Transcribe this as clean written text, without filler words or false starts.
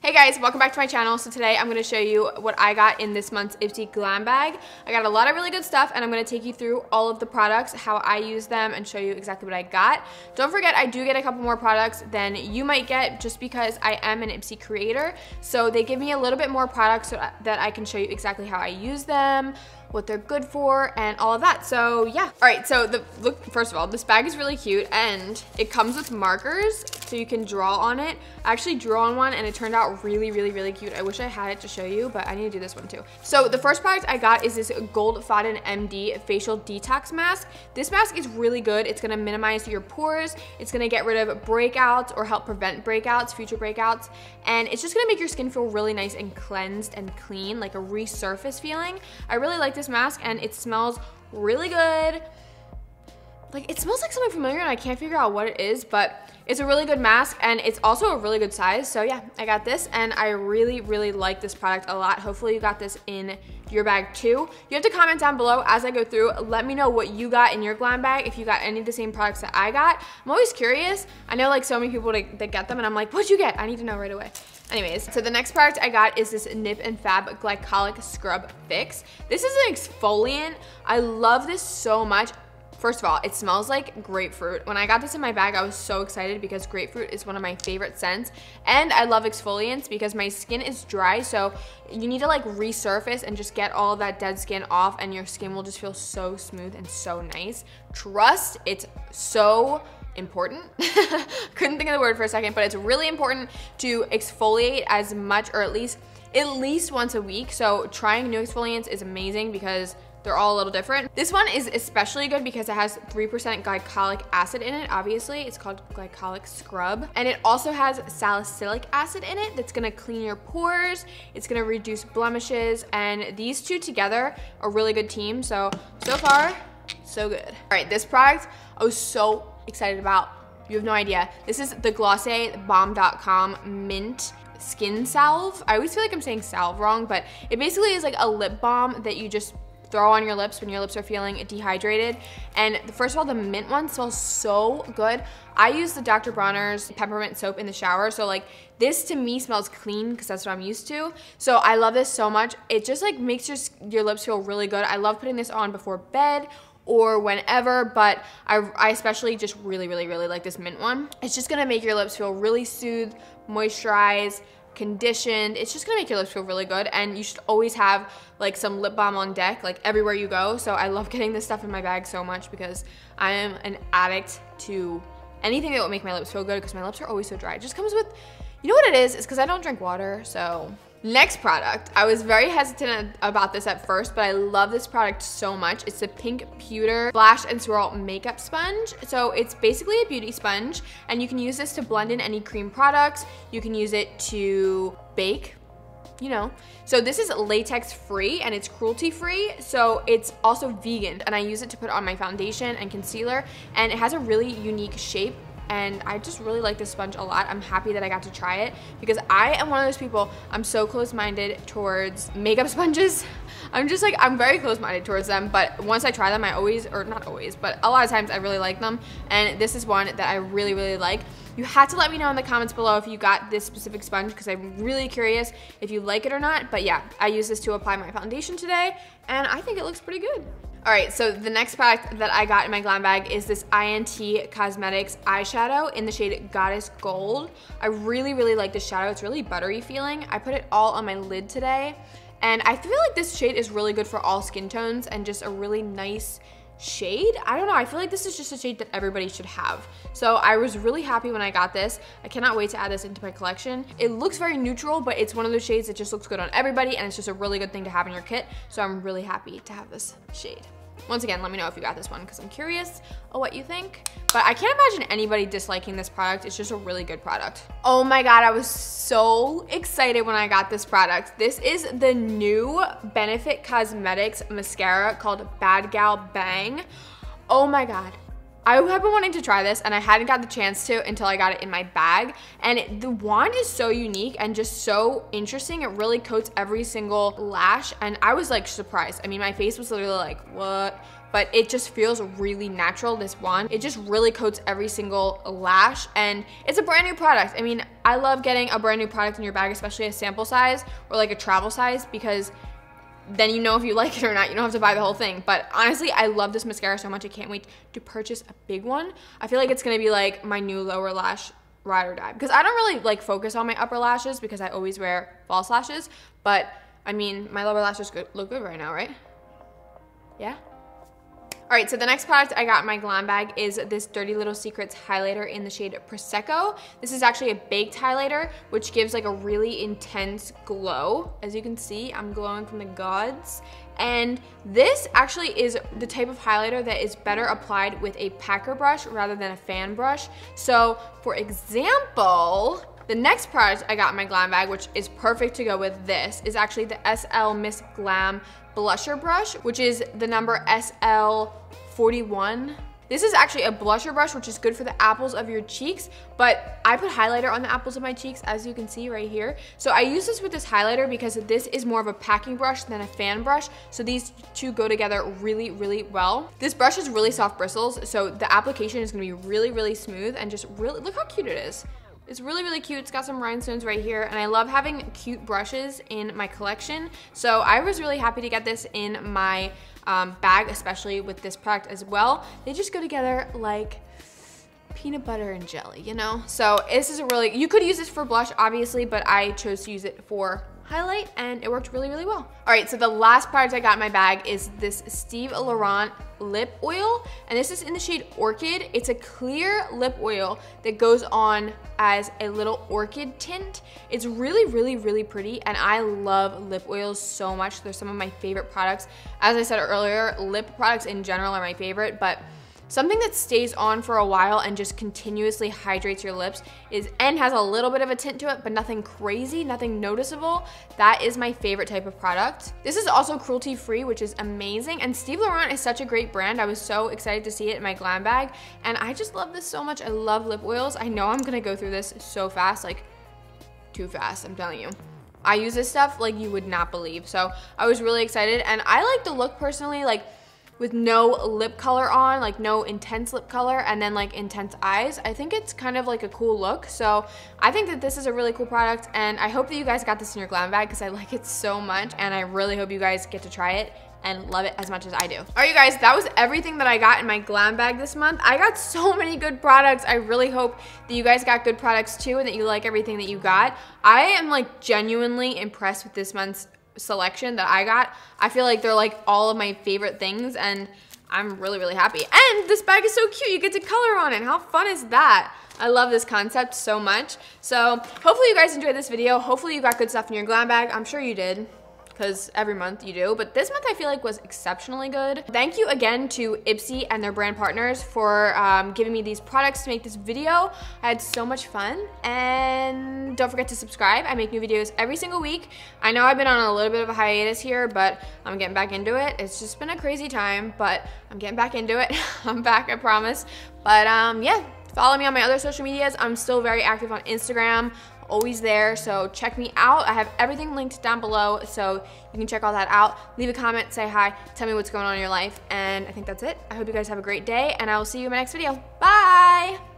Hey guys, welcome back to my channel. So today I'm going to show you what I got in this month's Ipsy Glam bag. I got a lot of really good stuff and I'm going to take you through all of the products, how I use them, and show you exactly what I got. Don't forget, I do get a couple more products than you might get just because I am an Ipsy creator. So they give me a little bit more products so that I can show you exactly how I use them, what they're good for, and all of that. So yeah. All right, so look, first of all, this bag is really cute and it comes with markers so you can draw on it. I actually drew on one and it turned out really cute. I wish I had it to show you, but I need to do this one too. So the first product I got is this Gold Faden MD Facial Detox Mask. This mask is really good. It's gonna minimize your pores. It's gonna get rid of breakouts or help prevent breakouts, future breakouts. And it's just gonna make your skin feel really nice and cleansed and clean, like a resurface feeling. I really like this mask and it smells really good. Like, it smells like something familiar and I can't figure out what it is, but it's a really good mask and it's also a really good size. So yeah, I got this and I really like this product a lot. Hopefully you got this in your bag too. You have to comment down below as I go through. Let me know what you got in your glam bag, if you got any of the same products that I got. I'm always curious. I know like so many people that get them and I'm like, what'd you get? I need to know right away. Anyways, so the next product I got is this Nip and Fab Glycolic Scrub Fix. This is an exfoliant. I love this so much. First of all, it smells like grapefruit. When I got this in my bag, I was so excited because grapefruit is one of my favorite scents. And I love exfoliants because my skin is dry, so you need to like resurface and just get all of that dead skin off and your skin will just feel so smooth and so nice. Trust, it's so important. Couldn't think of the word for a second, but it's really important to exfoliate as much, or at least once a week. So trying new exfoliants is amazing because they're all a little different. This one is especially good because it has 3% glycolic acid in it. Obviously, it's called Glycolic Scrub. And it also has salicylic acid in it that's gonna clean your pores. It's gonna reduce blemishes. And these two together are a really good team. So far, so good. All right, this product I was so excited about. You have no idea. This is the Glossier Balm.com Mint Skin Salve. I always feel like I'm saying salve wrong, but it basically is like a lip balm that you just throw on your lips when your lips are feeling dehydrated. And first of all, the mint one smells so good. I use the Dr. Bronner's peppermint soap in the shower. So like this to me smells clean because that's what I'm used to. So I love this so much. It just like makes your lips feel really good. I love putting this on before bed or whenever, but I especially just really like this mint one. It's just gonna make your lips feel really soothed, moisturized, conditioned. It's just gonna make your lips feel really good, and you should always have like some lip balm on deck, like everywhere you go. So I love getting this stuff in my bag so much because I am an addict to anything that will make my lips feel good because my lips are always so dry. It just comes with, you know what it is? It's because I don't drink water. So next product, I was very hesitant about this at first, but I love this product so much. It's the Pink Pewter Splash and Swirl Makeup Sponge. So it's basically a beauty sponge, and you can use this to blend in any cream products. You can use it to bake, you know. So this is latex free and it's cruelty free. So it's also vegan, and I use it to put on my foundation and concealer, and it has a really unique shape. And I just really like this sponge a lot. I'm happy that I got to try it because I am one of those people, I'm so close-minded towards makeup sponges. I'm very close-minded towards them, but once I try them, I always, or not always, but a lot of times I really like them. And this is one that I really like. You have to let me know in the comments below if you got this specific sponge because I'm really curious if you like it or not. But yeah, I use this to apply my foundation today and I think it looks pretty good. All right, so the next product that I got in my glam bag is this INT Cosmetics eyeshadow in the shade Goddess Gold. I really like this shadow. It's really buttery feeling. I put it all on my lid today, and I feel like this shade is really good for all skin tones and just a really nice shade. I don't know, I feel like this is just a shade that everybody should have. So I was really happy when I got this. I cannot wait to add this into my collection. It looks very neutral, but it's one of those shades that just looks good on everybody, and it's just a really good thing to have in your kit. So I'm really happy to have this shade. Once again, let me know if you got this one because I'm curious of what you think. But I can't imagine anybody disliking this product. It's just a really good product. Oh my God, I was so excited when I got this product. This is the new Benefit Cosmetics mascara called Bad Gal Bang. Oh my God. I have been wanting to try this and I hadn't got the chance to until I got it in my bag. And the wand is so unique and just so interesting. It really coats every single lash, and I was like surprised. I mean, my face was literally like, what but it just feels really natural, this wand. It just really coats every single lash, and it's a brand new product. I mean, I love getting a brand new product in your bag, especially a sample size or like a travel size, because then you know if you like it or not. You don't have to buy the whole thing. But honestly, I love this mascara so much. I can't wait to purchase a big one. I feel like it's gonna be like my new lower lash ride or die, because I don't really like focus on my upper lashes because I always wear false lashes. But I mean, my lower lashes look good right now, right? Yeah. All right, so the next product I got in my Glam bag is this Dirty Little Secrets highlighter in the shade Prosecco. This is actually a baked highlighter, which gives like a really intense glow. As you can see, I'm glowing from the gods. And this actually is the type of highlighter that is better applied with a packer brush rather than a fan brush. So for example, the next product I got in my Glam bag, which is perfect to go with this, is actually the SL Miss Glam blusher brush, which is the number SL41. This is actually a blusher brush, which is good for the apples of your cheeks, but I put highlighter on the apples of my cheeks, as you can see right here. So I use this with this highlighter because this is more of a packing brush than a fan brush, so these two go together really, really well. This brush has really soft bristles, so the application is gonna be really, really smooth and just really, look how cute it is. It's really, really cute. It's got some rhinestones right here, and I love having cute brushes in my collection. So I was really happy to get this in my bag, especially with this product as well. They just go together like peanut butter and jelly, you know? So this is a really, you could use this for blush, obviously, but I chose to use it for highlight, and it worked really, really well. All right, so the last product I got in my bag is this Steve Laurent lip oil, and this is in the shade Orchid. It's a clear lip oil that goes on as a little orchid tint. It's really, really, really pretty, and I love lip oils so much. They're some of my favorite products. As I said earlier, lip products in general are my favorite, but something that stays on for a while and just continuously hydrates your lips and has a little bit of a tint to it, but nothing crazy, nothing noticeable. That is my favorite type of product. This is also cruelty-free, which is amazing. And Steve Laurent is such a great brand. I was so excited to see it in my Glam bag, and I just love this so much. I love lip oils. I know I'm gonna go through this so fast, like too fast, I'm telling you. I use this stuff like you would not believe. So I was really excited, and I like the look personally, like with no lip color on, like no intense lip color, and then like intense eyes. I think it's kind of like a cool look. So I think that this is a really cool product, and I hope that you guys got this in your Glam bag because I like it so much, and I really hope you guys get to try it and love it as much as I do. All right, you guys, that was everything that I got in my Glam bag this month. I got so many good products. I really hope that you guys got good products too, and that you like everything that you got. I am like genuinely impressed with this month's selection that I got. I feel like they're like all of my favorite things, and I'm really, really happy. And this bag is so cute. You get to color on it. How fun is that? I love this concept so much. So hopefully you guys enjoyed this video. Hopefully you got good stuff in your Glam bag. I'm sure you did, because every month you do, but this month I feel like was exceptionally good. Thank you again to Ipsy and their brand partners for giving me these products to make this video. I had so much fun, and don't forget to subscribe. I make new videos every single week. I know I've been on a little bit of a hiatus here, but I'm getting back into it. It's just been a crazy time, but I'm getting back into it. I'm back, I promise. But yeah, follow me on my other social medias. I'm still very active on Instagram. Always there, so check me out. I have everything linked down below, so you can check all that out. Leave a comment, say hi, tell me what's going on in your life, and I think that's it. I hope you guys have a great day, and I will see you in my next video. Bye!